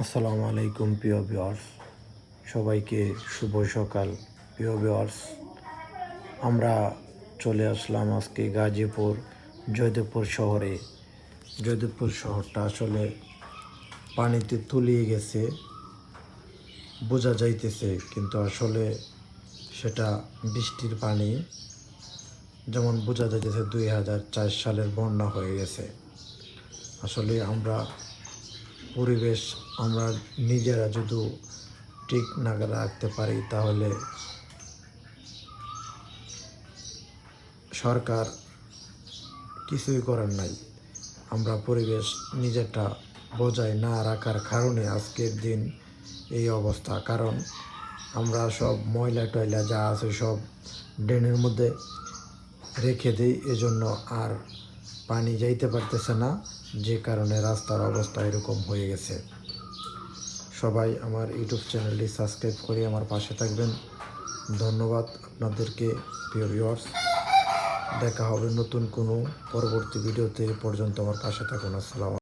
আসসালামু আলাইকুম প্রিয় ভিউয়ার্স, সবাইকে শুভ সকাল। প্রিয় ভিউয়ার্স, আমরা চলে আসলাম আজকে গাজীপুর জয়দেবপুর শহরে। জয়দেবপুর শহরটা আসলে পানিতে তলিয়ে গেছে বোঝা যাইতেছে, কিন্তু আসলে সেটা বৃষ্টির পানি। যেমন বোঝা যাইতেছে 2004 সালের বন্যা হয়ে গেছে। আসলে পরিবেশ আমরা নিজেরা যদি ঠিক না রাখতে পারি, তাহলে সরকার কিছুই করার নাই। আমরা পরিবেশ নিজেরটা বজায় না রাখার কারণে আজকের দিন এই অবস্থা। কারণ আমরা সব ময়লা টয়লা যা আছে সব ড্রেনের মধ্যে রেখে দিই, এজন্য আর পানি যাইতে পারতেছে না, যে কারণে রাস্তার অবস্থা এরকম হয়ে গেছে। সবাই আমার ইউটিউব চ্যানেলটি সাবস্ক্রাইব করে আমার পাশে থাকবেন। ধন্যবাদ আপনাদেরকে প্রিয় ভিউয়ার্স। দেখা হবে নতুন কোনো পরবর্তী ভিডিওতে। এ পর্যন্ত আমার পাশে থাকুন। আসসালাম।